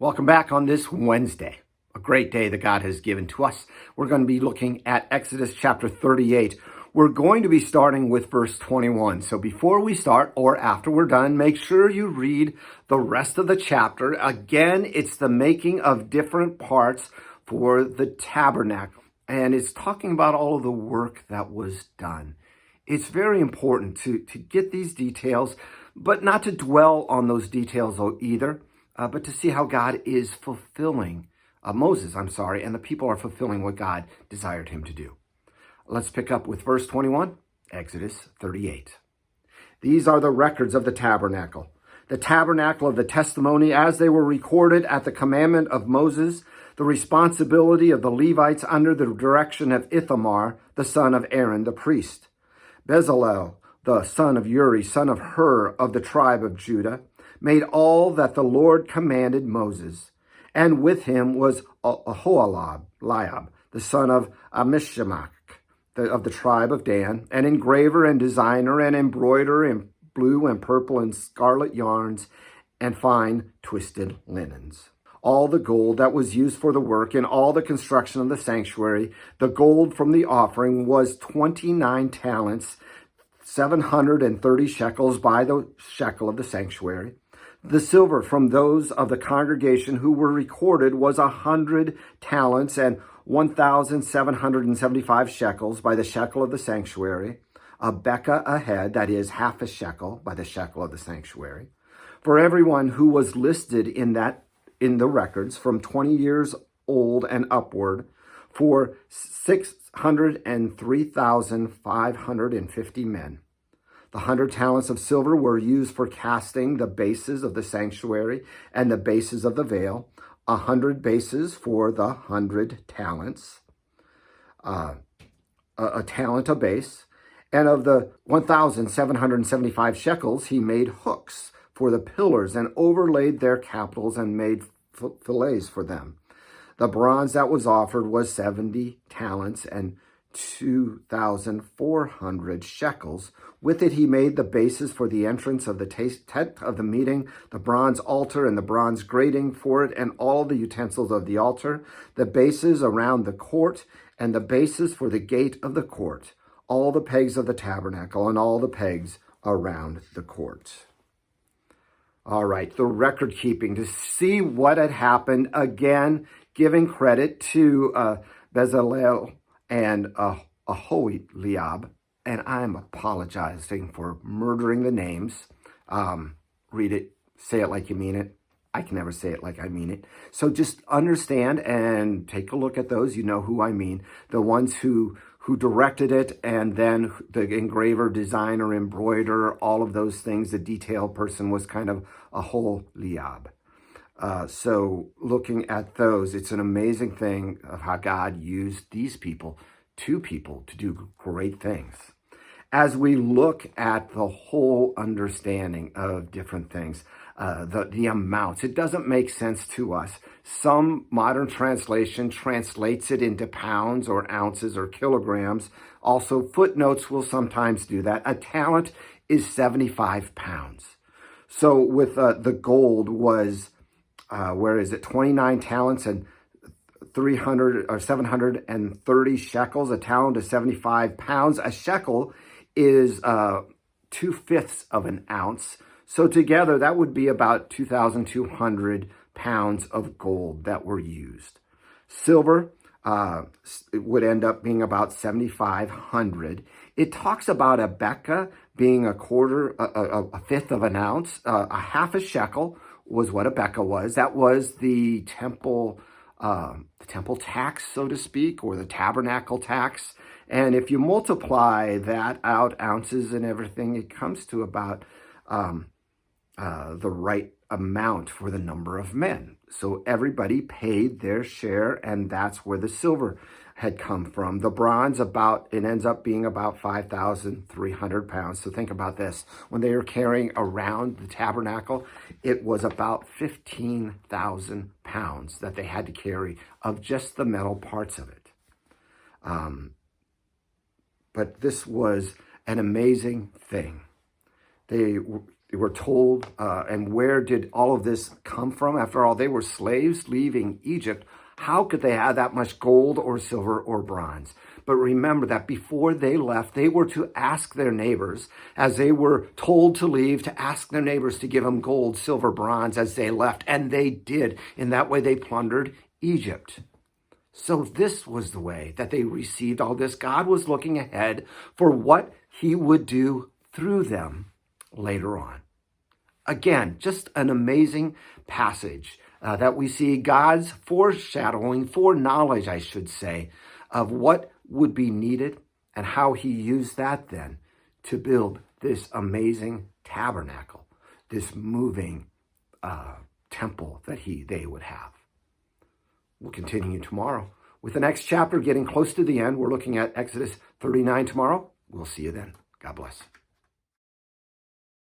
Welcome back on this Wednesday, a great day that God has given to us. We're going to be looking at Exodus chapter 38. We're going to be starting with verse 21. So before we start or after we're done, make sure you read the rest of the chapter. Again, it's the making of different parts for the tabernacle. And it's talking about all of the work that was done. It's very important to get these details, but not to dwell on those details either. But to see how God is fulfilling, Moses, and the people are fulfilling what God desired him to do. Let's pick up with verse 21, Exodus 38. These are the records of the tabernacle of the testimony as they were recorded at the commandment of Moses, the responsibility of the Levites under the direction of Ithamar, the son of Aaron, the priest. Bezalel, the son of Uri, son of Hur, of the tribe of Judah, made all that the Lord commanded Moses. And with him was Aholiab, the son of Amishamaach, of the tribe of Dan, an engraver and designer and embroiderer in blue and purple and scarlet yarns and fine twisted linens. All the gold that was used for the work in all the construction of the sanctuary, the gold from the offering was 29 talents, 730 shekels by the shekel of the sanctuary. The silver from those of the congregation who were recorded was 100 talents and 1,775 shekels by the shekel of the sanctuary, a bekah a head, that is half a shekel by the shekel of the sanctuary. For everyone who was listed in the records from 20 years old and upward, for 603,550 men. The 100 talents of silver were used for casting the bases of the sanctuary and the bases of the veil, 100 bases for the 100 talents, a talent a base. And of the 1,775 shekels, he made hooks for the pillars and overlaid their capitals and made fillets for them. The bronze that was offered was 70 talents and 2,400 shekels. With it he made the bases for the entrance of the tent of the meeting, the bronze altar and the bronze grating for it, and all the utensils of the altar, the bases around the court, and the bases for the gate of the court, all the pegs of the tabernacle, and all the pegs around the court. All right, the record keeping, to see what had happened, again, giving credit to Bezalel and Aholiab, and I'm apologizing for murdering the names. Read it, say it like you mean it. I can never say it like I mean it. So just understand and take a look at those. You know who I mean. The ones who directed it, and then the engraver, designer, embroiderer, all of those things. The detail person was kind of Aholiab. So looking at those, it's an amazing thing of how God used these two people to do great things. As we look at the whole understanding of different things, the amounts, it doesn't make sense to us. Some modern translation translates it into pounds or ounces or kilograms. Also, footnotes will sometimes do that. A talent is 75 pounds. So with the gold was 29 talents and 730 shekels. A talent is 75 pounds. A shekel is 2/5 of an ounce. So together, that would be about 2,200 pounds of gold that were used. Silver it would end up being about 7,500. It talks about a bekah being a fifth of an ounce. A half a shekel was what a bekah was. That was the temple tax, so to speak, or the tabernacle tax. And if you multiply that out, ounces and everything, it comes to about the right amount for the number of men. So everybody paid their share, and that's where the silver had come from. The bronze, it ends up being about 5,300 pounds. So think about this. When they were carrying around the tabernacle, it was about 15,000 pounds that they had to carry of just the metal parts of it. But this was an amazing thing. They were told, and where did all of this come from? After all, they were slaves leaving Egypt. How could they have that much gold or silver or bronze? But remember that before they left, they were to ask their neighbors, as they were told to leave, to ask their neighbors to give them gold, silver, bronze as they left. And they did. In that way, they plundered Egypt. So this was the way that they received all this. God was looking ahead for what he would do through them later on. Again, just an amazing passage that we see God's foreshadowing, foreknowledge, I should say, of what would be needed and how he used that then to build this amazing tabernacle, this moving temple that they would have. We'll continue tomorrow with the next chapter, getting close to the end. We're looking at Exodus 39 tomorrow. We'll see you then. God bless.